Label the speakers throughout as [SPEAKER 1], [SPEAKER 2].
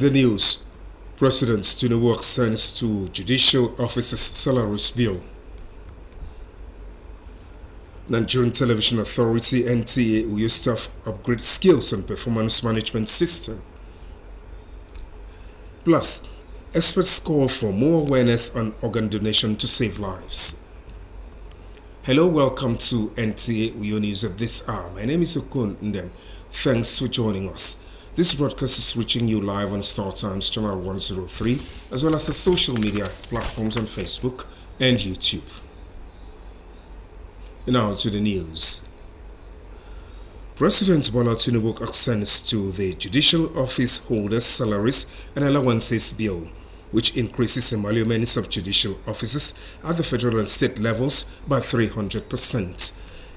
[SPEAKER 1] In the news, President Tinubu extends to judicial officers' salaries bill. Nigerian Television Authority (NTA) Uyo staff upgrade skills and performance management system. Plus, experts call for more awareness on organ donation to save lives. Hello, welcome to NTA Uyo News at this hour. My name is Okun Ndem. Thanks for joining us. This broadcast is reaching you live on Star Times Channel 103, as well as the social media platforms on Facebook and YouTube. Now to the news. President Bola Tinubu extends to the judicial office holders' salaries and allowances bill, which increases emoluments of judicial officers at the federal and state levels by 300%.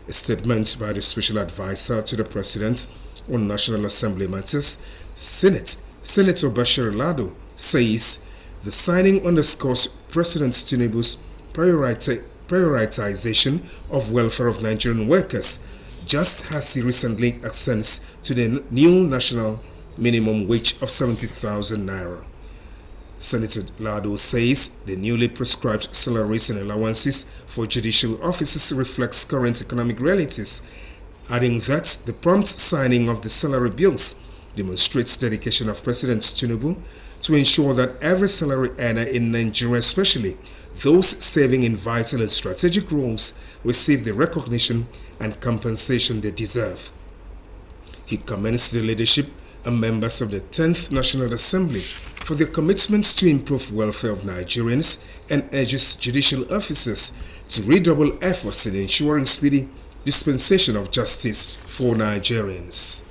[SPEAKER 1] A statement by the Special Advisor to the President on National Assembly Matters, Senator Bashir Lado, says the signing underscores President Tinubu's prioritization of welfare of Nigerian workers, just as he recently extends to the new national minimum wage of 70,000 naira. Senator Lado says the newly prescribed salaries and allowances for judicial officers reflects current economic realities, adding that the prompt signing of the salary bills demonstrates dedication of President Tinubu to ensure that every salary earner in Nigeria, especially those serving in vital and strategic roles, receive the recognition and compensation they deserve. He commends the leadership and members of the 10th National Assembly for their commitment to improve welfare of Nigerians and urges judicial officers to redouble efforts in ensuring speedy dispensation of justice for Nigerians.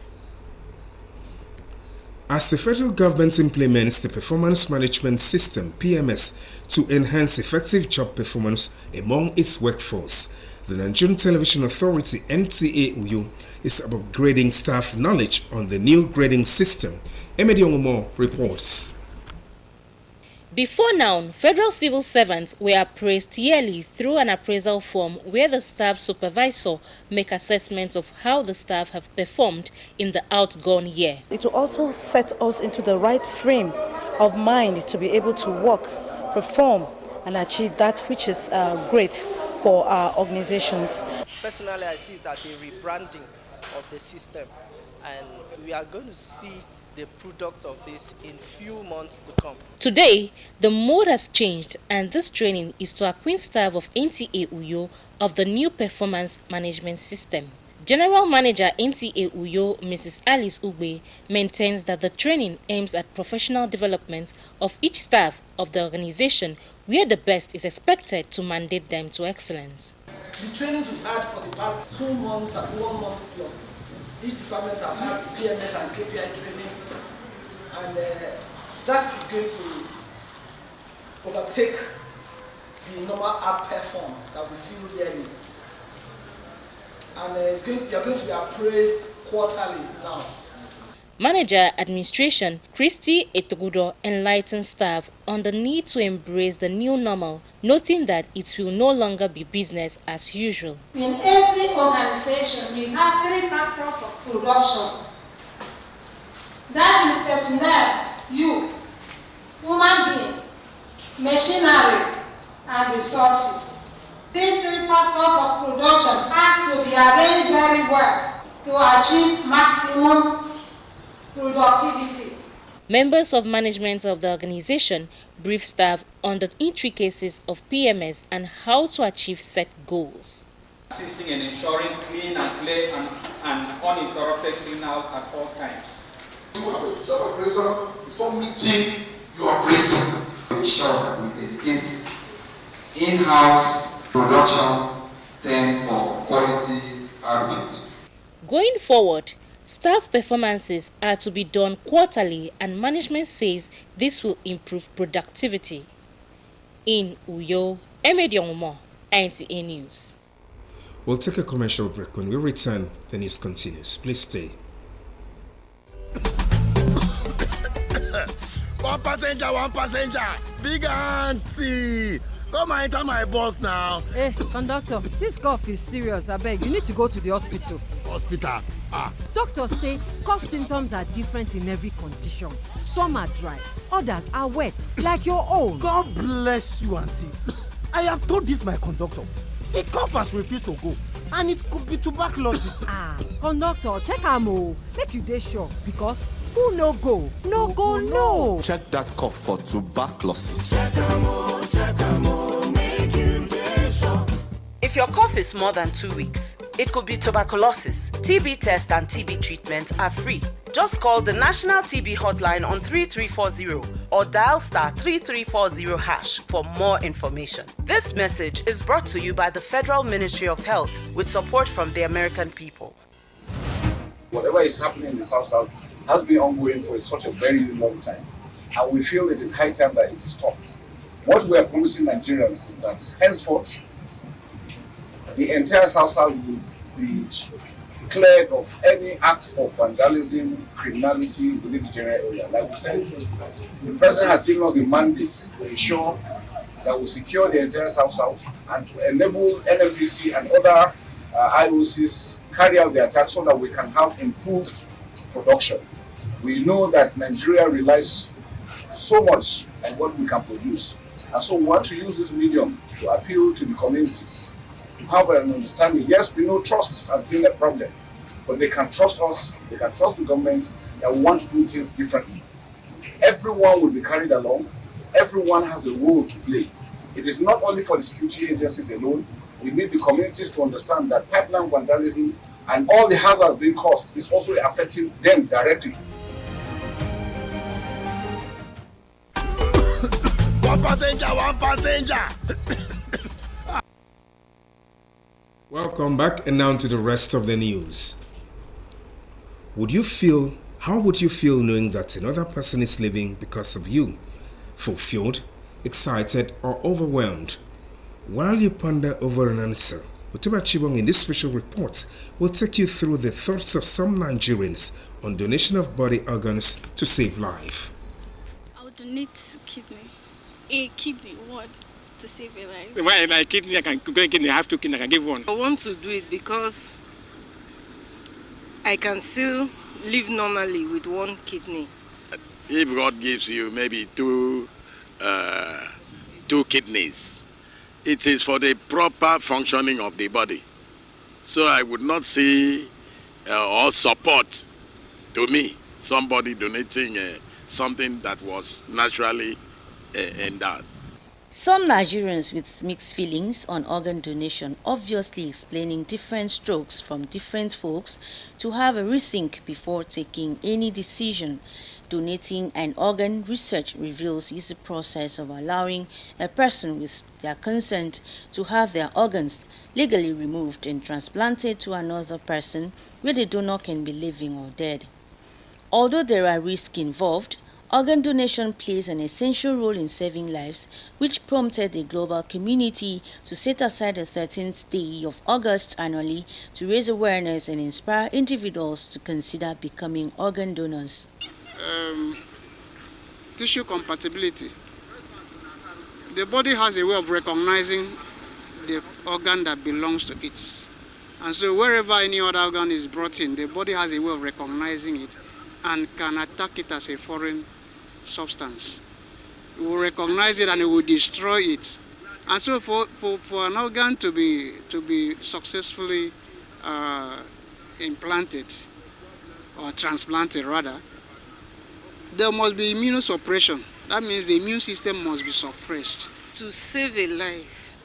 [SPEAKER 1] As the federal government implements the Performance Management System (PMS) to enhance effective job performance among its workforce, the Nigerian Television Authority (NTA) Uyo is upgrading staff knowledge on the new grading system. Emedi Ongumo reports.
[SPEAKER 2] Before now, federal civil servants were appraised yearly through an appraisal form where the staff supervisor make assessments of how the staff have performed in the outgone year.
[SPEAKER 3] It will also set us into the right frame of mind to be able to work, perform, and achieve that which is great for our organizations.
[SPEAKER 4] Personally, I see it as a rebranding of the system, and we are going to see the product of this in few months to come.
[SPEAKER 2] Today, the mode has changed, and this training is to acquaint staff of NTA Uyo of the new performance management system. General Manager NTA Uyo, Mrs. Alice Ugbe, maintains that the training aims at professional development of each staff of the organization, where the best is expected to mandate them to excellence.
[SPEAKER 5] The trainings we've had for the past 2 months and 1 month plus, each department have had the PMS and KPI training, and that is going to overtake the normal app perform that we feel yearly. And you're going to be appraised quarterly now.
[SPEAKER 2] Manager Administration Christy Etogudo enlightens staff on the need to embrace the new normal, noting that it will no longer be business as usual.
[SPEAKER 6] In every organization, we have 3 factors of production. That is personnel, you, human being, machinery, and resources. These 3 factors of production has to be arranged very well to achieve maximum productivity.
[SPEAKER 2] Members of management of the organization brief staff on the intricacies of PMS and how to achieve set goals.
[SPEAKER 7] Assisting in ensuring clean and clear and uninterrupted signal at all times.
[SPEAKER 8] You have a self-appraisal before meeting your appraisal. Ensure that we dedicate in-house production time for quality output.
[SPEAKER 2] Going forward, staff performances are to be done quarterly, and management says this will improve productivity. In Uyo, Emedi Ongumo, NTA News.
[SPEAKER 1] We'll take a commercial break. When we return, the news continues. Please stay.
[SPEAKER 9] One passenger, big auntie. Come and enter my bus now.
[SPEAKER 10] Hey, conductor, this cough is serious. I beg, you need to go to the hospital.
[SPEAKER 9] Hospital?
[SPEAKER 10] Doctors say cough symptoms are different in every condition. Some are dry, others are wet, like your own.
[SPEAKER 9] God bless you, auntie. I have told this my conductor. The cough has refused to go, and it could be tuberculosis.
[SPEAKER 10] Conductor, check am o. Make you dey sure, because who no go, no.
[SPEAKER 11] Check that cough for tuberculosis.
[SPEAKER 12] Make you dey sure. If your cough is more than 2 weeks, it could be tuberculosis. TB test and TB treatment are free. Just call the National TB Hotline on 3340 or dial *3340# for more information. This message is brought to you by the Federal Ministry of Health with support from the American people.
[SPEAKER 13] Whatever is happening in the South has been ongoing for such a very long time, and we feel it is high time that it is stopped. What we are promising Nigerians is that henceforth, the entire South will be cleared of any acts of vandalism, criminality within the general area. Like we said, the President has given us the mandate to ensure that we secure the entire South and to enable NFDC and other IOCs carry out the attack so that we can have improved production. We know that Nigeria relies so much on what we can produce, and so we want to use this medium to appeal to the communities to have an understanding. Yes, we know trust has been a problem, but they can trust us, they can trust the government that we want to do things differently. Everyone will be carried along, everyone has a role to play. It is not only for the security agencies alone. We need the communities to understand that pipeline vandalism and all the hazards being caused is also affecting them directly.
[SPEAKER 9] One passenger.
[SPEAKER 1] Welcome back, and now to the rest of the news. How would you feel knowing that another person is living because of you? Fulfilled, excited, or overwhelmed? While you ponder over an answer, Otuba Chibong in this special report will take you through the thoughts of some Nigerians on donation of body organs to save life.
[SPEAKER 14] I would donate a kidney, what? To save a life.
[SPEAKER 15] Well, like kidney, I can go and kidney. I have 2 kidneys. I can give one.
[SPEAKER 16] I want to do it because I can still live normally with 1 kidney.
[SPEAKER 17] If God gives you maybe 2 kidneys, it is for the proper functioning of the body. So I would not see or support to me somebody donating something that was naturally endowed.
[SPEAKER 2] Some Nigerians with mixed feelings on organ donation, obviously explaining different strokes from different folks to have a rethink before taking any decision. Donating an organ, research reveals, is the process of allowing a person with their consent to have their organs legally removed and transplanted to another person where the donor can be living or dead. Although there are risks involved, organ donation plays an essential role in saving lives, which prompted the global community to set aside a certain day of August annually to raise awareness and inspire individuals to consider becoming organ donors.
[SPEAKER 18] Tissue compatibility. The body has a way of recognizing the organ that belongs to it. And so wherever any other organ is brought in, the body has a way of recognizing it and can attack it as a foreign substance. It will recognize it and it will destroy it. And so for an organ to be successfully implanted or transplanted rather, there must be immunosuppression. That means the immune system must be suppressed.
[SPEAKER 16] To save a life,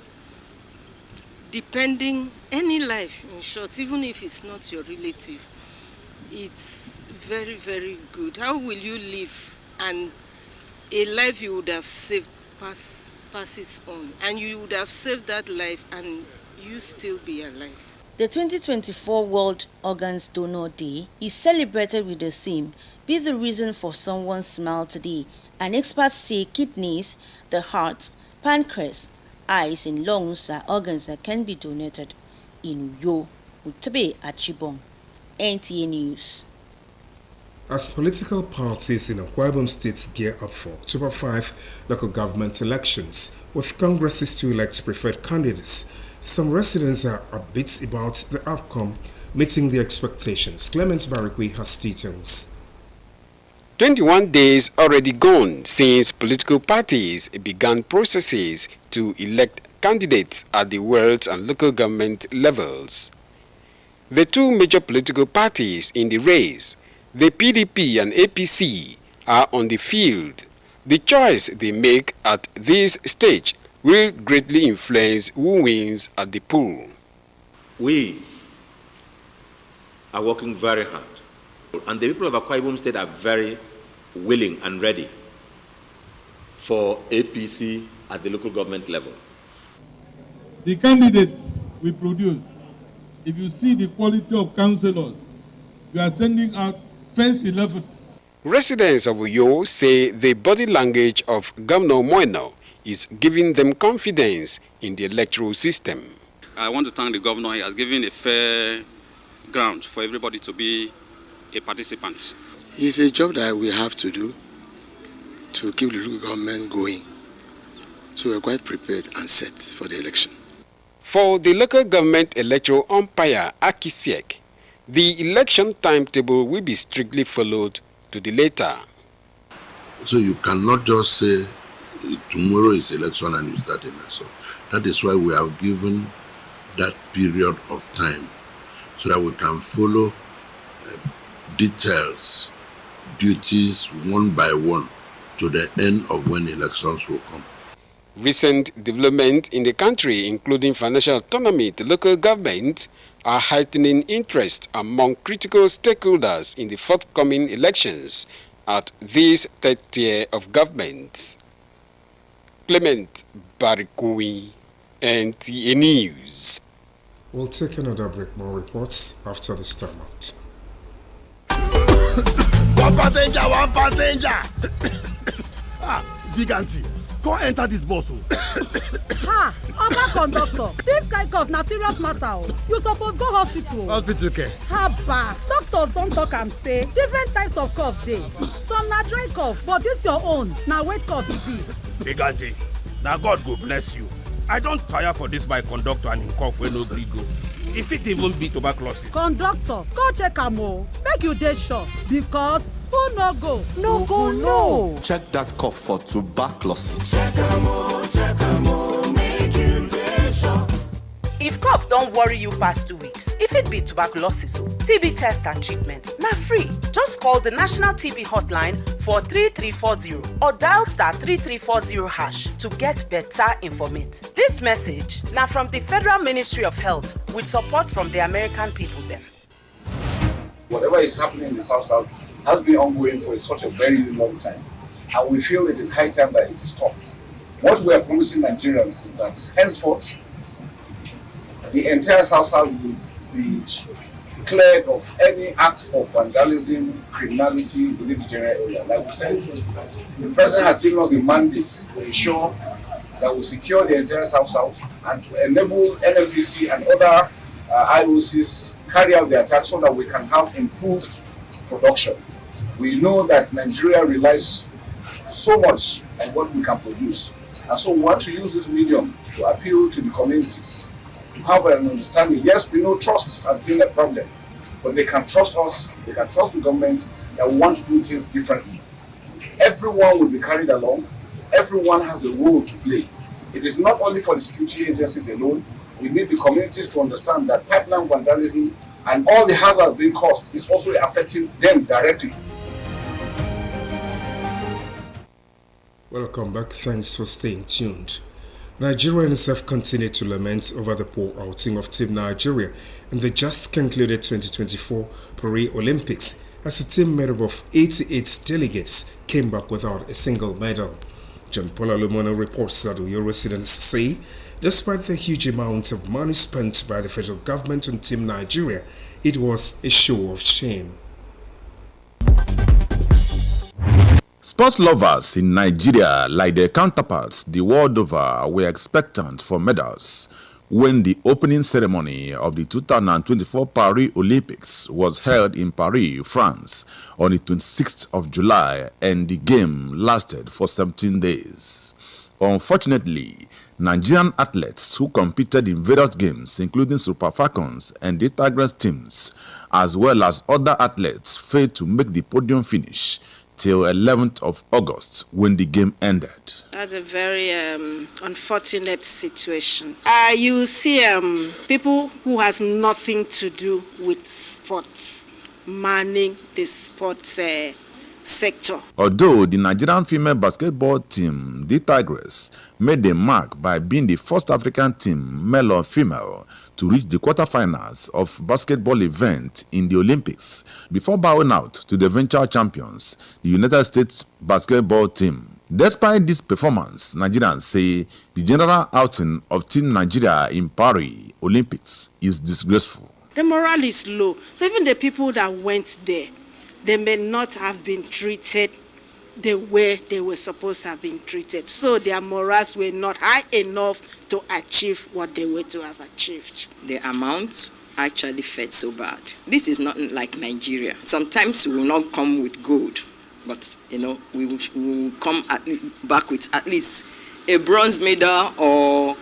[SPEAKER 16] depending any life, in short, even if it's not your relative, it's very, very good. How will you live and a life you would have saved passes on, and you would have saved that life and you still be alive?
[SPEAKER 2] The 2024 World Organs Donor Day is celebrated with the theme, "Be the reason for someone's smile today," and experts say kidneys, the heart, pancreas, eyes and lungs are organs that can be donated. In Uyo, Otuba Chibong, NTA News.
[SPEAKER 1] As political parties in Akwa Ibom State gear up for October 5 local government elections, with congresses to elect preferred candidates, some residents are upbeat about the outcome meeting their expectations. Clement Barikwi has details.
[SPEAKER 19] 21 days already gone since political parties began processes to elect candidates at the world and local government levels. The two major political parties in the race, the PDP and APC, are on the field. The choice they make at this stage will greatly influence who wins at the poll.
[SPEAKER 20] We are working very hard, and the people of Akwa Ibom State are very willing and ready for APC at the local government level.
[SPEAKER 21] The candidates we produce, if you see the quality of councillors, we are sending out first 11.
[SPEAKER 19] Residents of Uyo say the body language of Governor Moeno is giving them confidence in the electoral system.
[SPEAKER 22] I want to thank the governor. He has given a fair ground for everybody to be a participant.
[SPEAKER 23] It's a job that we have to do to keep the local government going. So we're quite prepared and set for the election.
[SPEAKER 19] For the local government electoral umpire, Akisiek, the election timetable will be strictly followed to the letter.
[SPEAKER 24] So you cannot just say tomorrow is election and you start election. That is why we have given that period of time so that we can follow details, duties one by one to the end of when elections will come.
[SPEAKER 19] Recent development in the country, including financial autonomy to local government, are heightening interest among critical stakeholders in the forthcoming elections at this third tier of government. Clement Barikui, NTA News.
[SPEAKER 1] We'll take another break. More reports after this time out.
[SPEAKER 9] One passenger. Big auntie, go enter this bus.
[SPEAKER 25] Ha! Oga conductor, this guy cough na serious matter. You suppose go hospital.
[SPEAKER 9] Hospital care.
[SPEAKER 25] Haba, doctors don talk am say different types of cough dey. Some na dry cough, but this your own na wet cough e be.
[SPEAKER 26] Big auntie, na God go bless you. I don tire for this my conductor and him cough wey no gree go. E fit even be tuberculosis.
[SPEAKER 25] Conductor, go check am o, make you dey sure, because who no go?
[SPEAKER 11] No go no. Check that cough for tuberculosis. Check am o, make you dey sure.
[SPEAKER 12] If cough don't worry you past 2 weeks, if it be tuberculosis, TB test and treatment, na free. Just call the National TB Hotline for 3340 or dial *3340# to get better informate. This message now from the Federal Ministry of Health with support from the American people then.
[SPEAKER 13] Whatever is happening in the South has been ongoing for such a very long time, and we feel it is high time that it stops. What we are promising Nigerians is that henceforth, the entire South will be cleared of any acts of vandalism, criminality within the general area. Like we said, the President has given us the mandate to ensure that we secure the entire South and to enable NFDC and other IOCs carry out the attack so that we can have improved production. We know that Nigeria relies so much on what we can produce, and so we want to use this medium to appeal to the communities to have an understanding. Yes, we know trust has been a problem, but they can trust us, they can trust the government that we want to do things differently. Everyone will be carried along, everyone has a role to play. It is not only for the security agencies alone, we need the communities to understand that pipeline vandalism and all the hazards being caused is also affecting them directly.
[SPEAKER 1] Welcome back. Thanks for staying tuned. Nigerians have continued to lament over the poor outing of Team Nigeria in the just concluded 2024 Paris Olympics, as a team made up of 88 delegates came back without a single medal. John Paul Alumona reports that Uyo residents say, despite the huge amount of money spent by the federal government on Team Nigeria, it was a show of shame.
[SPEAKER 27] Sports lovers in Nigeria, like their counterparts the world over, were expectant for medals when the opening ceremony of the 2024 Paris Olympics was held in Paris, France, on the 26th of July, and the game lasted for 17 days. Unfortunately, Nigerian athletes who competed in various games, including Super Falcons and the Tigers teams, as well as other athletes, failed to make the podium finish till 11th of August when the game ended.
[SPEAKER 16] That's a very unfortunate situation. You see people who has nothing to do with sports manning the sports sector.
[SPEAKER 27] Although the Nigerian female basketball team, the Tigers, made a mark by being the first African team, male or female, to reach the quarterfinals of basketball event in the Olympics before bowing out to the eventual champions, the United States basketball team. Despite this performance, Nigerians say the general outing of Team Nigeria in Paris Olympics is disgraceful.
[SPEAKER 16] The morale is low. So even the people that went there, they may not have been treated the way they were supposed to have been treated. So their morals were not high enough to achieve what they were to have achieved.
[SPEAKER 3] The amount actually felt so bad. This is not like Nigeria. Sometimes we will not come with gold, but we will come back with at least a bronze medal or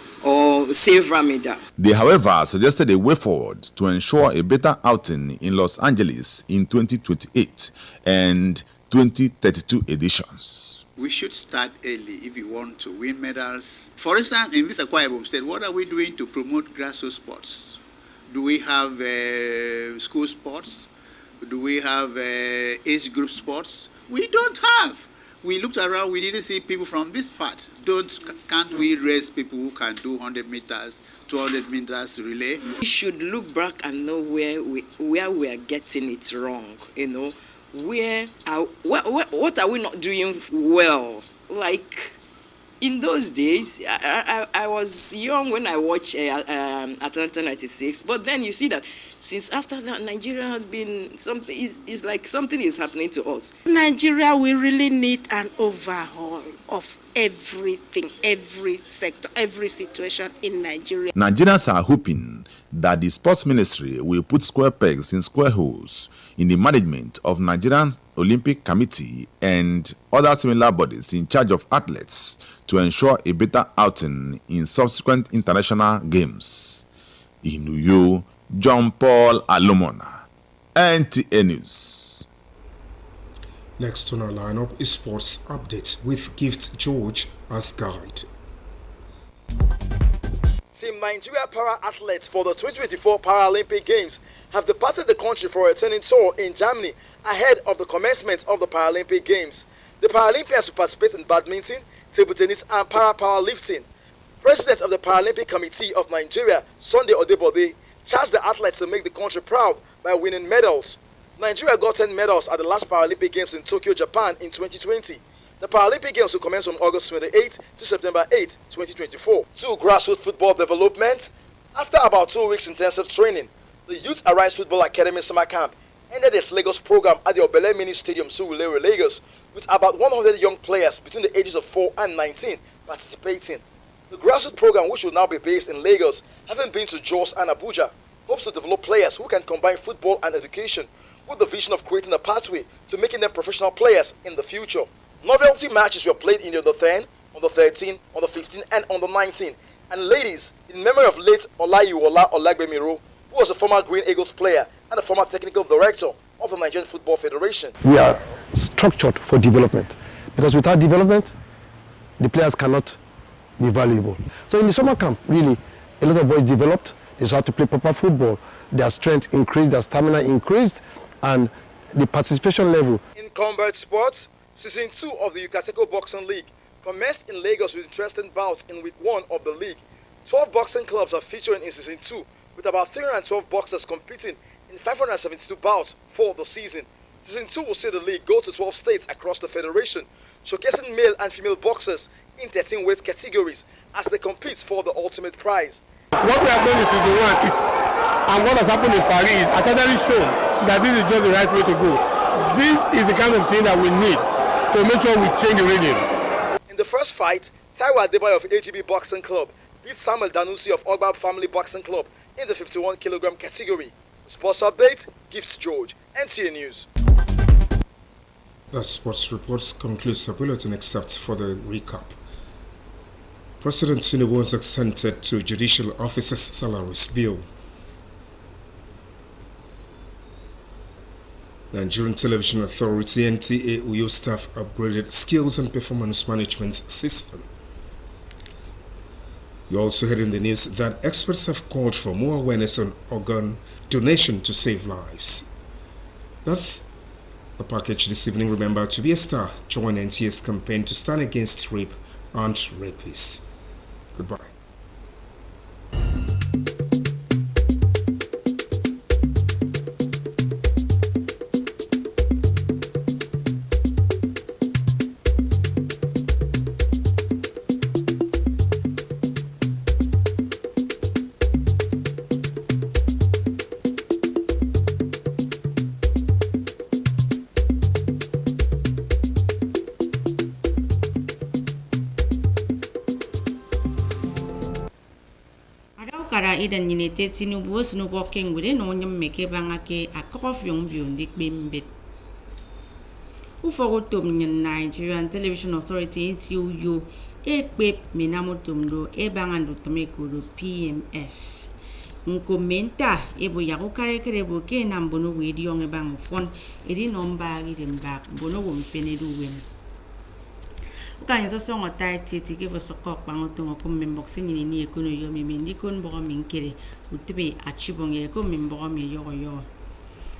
[SPEAKER 3] silver medal.
[SPEAKER 27] They, however, suggested a way forward to ensure a better outing in Los Angeles in 2028 and 2032 editions.
[SPEAKER 4] We should start early if we want to win medals. For instance, in this Akwa Ibom State, what are we doing to promote grassroots sports? Do we have school sports? Do we have age group sports? We don't have. We looked around, we didn't see people from this part. Can't we raise people who can do 100 meters, 200 meters relay?
[SPEAKER 3] We should look back and know where we are getting it wrong, what are we not doing well? Like in those days, I was young when I watched Atlanta 96, but then you see that since after that, Nigeria has been something. It's like something is happening to us.
[SPEAKER 16] Nigeria, we really need an overhaul of everything, every sector, every situation in Nigeria.
[SPEAKER 27] Nigerians are hoping that the sports ministry will put square pegs in square holes in the management of Nigerian Olympic Committee and other similar bodies in charge of athletes to ensure a better outing in subsequent international games. In Uyo, John Paul Alomona, NTA News.
[SPEAKER 1] Next on our lineup is Sports Updates with Gift George as guide.
[SPEAKER 5] Team Nigeria para-athletes for the 2024 Paralympic Games have departed the country for a training tour in Germany ahead of the commencement of the Paralympic Games. The Paralympians will participate in badminton, table tennis and powerlifting. President of the Paralympic Committee of Nigeria, Sunday Odebode, charged the athletes to make the country proud by winning medals. Nigeria got 10 medals at the last Paralympic Games in Tokyo, Japan in 2020. The Paralympic Games will commence from August 28 to September 8, 2024. To grassroots football development, after about 2 weeks intensive training, the Youth Arise Football Academy Summer Camp ended its Lagos program at the Obele Mini Stadium, Surulere, Lagos, with about 100 young players between the ages of 4 and 19 participating. The grassroots program, which will now be based in Lagos, having been to Jos and Abuja, hopes to develop players who can combine football and education with the vision of creating a pathway to making them professional players in the future. Novelty matches were played in the under 10, under 13, under 15 and under 19. And ladies, in memory of late Olayiwola Olagbemiro, who was a former Green Eagles player and a former technical director of the Nigerian Football Federation.
[SPEAKER 6] We are structured for development, because without development, the players cannot be valuable. So in the summer camp, really, a lot of boys developed. They started to play proper football. Their strength increased, their stamina increased, and the participation level.
[SPEAKER 5] In combat sports, Season 2 of the Yucateco Boxing League commenced in Lagos with interesting bouts in Week 1 of the league. 12 boxing clubs are featuring in Season 2, with about 312 boxers competing in 572 bouts for the season. Season 2 will see the league go to 12 states across the federation, showcasing male and female boxers in 13 weight categories as they compete for the ultimate prize.
[SPEAKER 21] What we have done in Season 1 and what has happened in Paris has actually shown that this is just the right way to go. This is the kind of thing that we need to make sure we change the rhythm.
[SPEAKER 5] In the first fight, Taiwo Adebayo of AGB Boxing Club beat Samuel Danusi of Ogbab Family Boxing Club in the 51 kilogram category. Sports Update, Gifts George, NTA News.
[SPEAKER 1] The sports reports concludes the bulletin except for the recap. President Tinubu has assented to judicial officers' salaries bill. Nigerian Television Authority NTA Uyo staff upgraded skills and performance management system. You also heard in the news that experts have called for more awareness on organ donation to save lives. That's the package this evening. Remember to be a star. Join NTA's campaign to stand against rape and rapists. Goodbye.
[SPEAKER 7] Idan nyine te Tinubu sino walking with no nyam meke bangake a cough young view dik bimbit. Ufogotum Nigerian Television Authority NTU ekpep menamotumdo ebangandu tomekuru PMS. Nkomenta ebo yako karekere boke na mbono wedi yong ebang fon edi nomba idemba mbono womfenedu wem. Ukanyiso songo tai titi ke vosokok bangotongo ko memboxing ni ekono yo memendi kon bogo minkere utbe achibonge ko membogo me yo yo.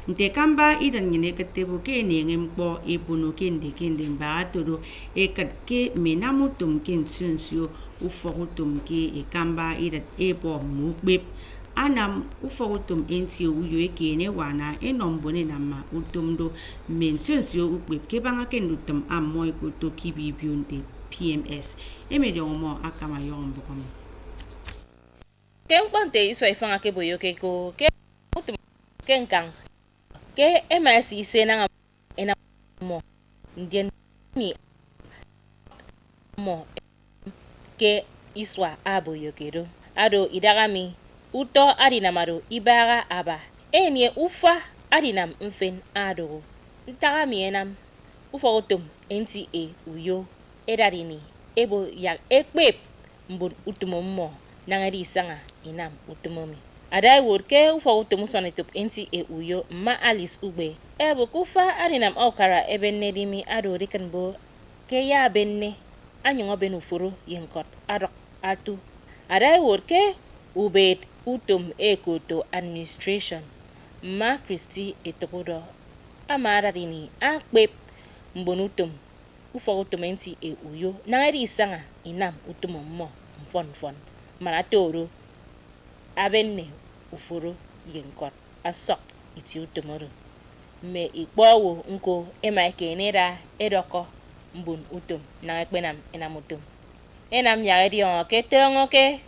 [SPEAKER 7] Nte kamba idan nyine ketebo ke nengempo ebono kende mba todo ekat ke menamutum ken sunsio ufogutum ke ekamba idan ebo mubeb anam ufogutum NTO uyo ekene wana enombone nama utumdo mensunsio ukbeb ke banga kendutum amoy ko to kibibionte PMS emede omo akama yombo komo
[SPEAKER 2] ke mponte iso ifanga ke boyo ke ko ke utum kenkang ke MSC sena ena mo ndien mi mo ke iswa aboyo kedo ado idagami uto adinamaro ibara aba enye ufa adinam mfen ado ntagami enam ufogotum NTA uyo edadini ebo yak ekpep mbun utumommo nangadi sanga inam utumomi adai wurke ufogotum sonitup NTA uyo ma Alice ugbe ebo kufa adinam okara ebennedimi ado rikanbo ke ya benne anyongo benufuru yenkot adok atu adai wurke ubet utum ekoto administration ma Christy etokodo amara dini akpep mbonutum ufogotum NTA uyo nangadi sanga inam utumommo mfon manatoro abenne ufuru yenkot asok iti utumoro me ikpowo nko emaike nera edoko mbun utum na ekpenam enamutum enam yagedi ongo ke tongo ke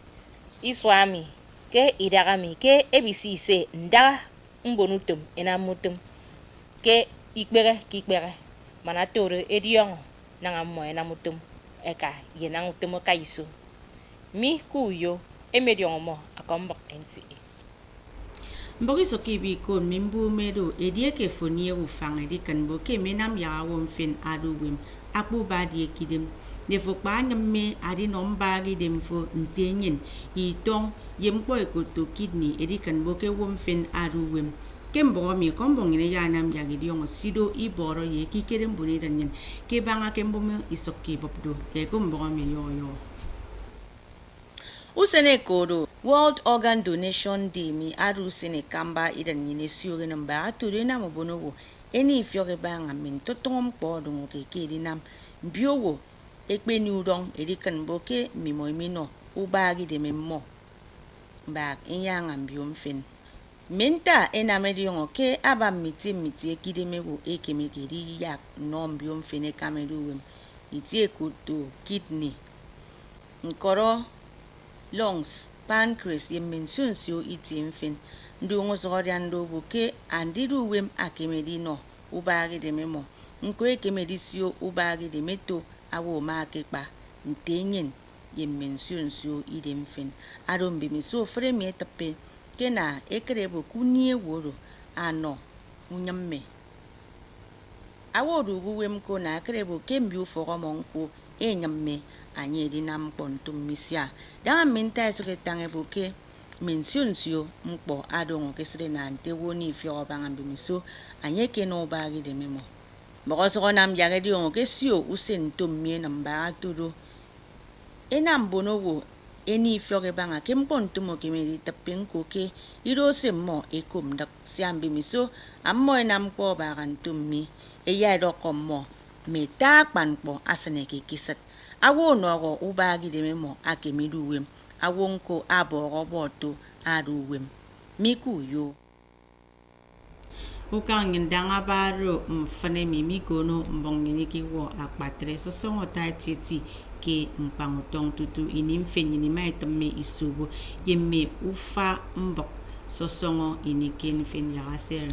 [SPEAKER 2] iswami ke idagami ke ebisi se nda mbonutum enamutum ke ikpere manatoro ediongo nanga mo enamutum eka yenamutum kaiso mi kuyo emedion mo akombok NTA
[SPEAKER 7] Mbogiso kibi kon mimbu medo edieke fonie ufang edikan boke menam ya womfen aduwem akbu badie kidem defo kpanyam me adi nombagi demfo ntenyen itong yempo ekoto kidney edikan boke womfen aduwem kembo mi kombong ne yanam yagidion sido iboro ye kikerem bunidanyen ke banga kembo me isoki bobdo e kombo mi yo Usene kodo World Organ Donation Day mi aru sene kamba idan yine siyo namba aturi na mobonowo eni ifyoge banga min totom podo ngoke kedi nam biowo ekpe ni udong edikan boke mi moimino ubagi de memmo bag inyanga biom fin menta enamedi ngoke aba miti ekide mewo ekemekedi yak nom biom fine kameduwem iti ekoto kidney nkoro lungs, pancreas, yemensunsio iti mfen. Ndungo zoriando boke andiru wem akemedi no ubagi de memo. Nkwe kemedisio ubagi de meto awo makekpa ntenyen yemensunsio ide mfen. Adombe miso fremi etape kena ekrebo kunie woro ano unyamme. Awodu wem ko na ekrebo kembi uforo monko enyamme anye di nam pontum misia da menta so ketange boke mensionsio mkpo adongo kesre na ante woni fio banga bimiso anye ke no bagi de memo bokoso nam yage di ongo kesio usen tommie na mba tudo enam bonowo eni fio ke banga kempontumo kemedi tapenko ke iro semmo ekom dak siambi miso ammo enam ko bagan tummi eya do kommo meta kpanpo asene ke kisat awo nogo ubagi de memo akemiduwem awonko aboro boto aduwem miku yo ukangin danga baro mfane mimi gono mbongini ki wo akpatre so songo tati ke mpangotong tutu ini mfenyini maitome isubo yemme ufa mbok so songo ini ken fen yagasel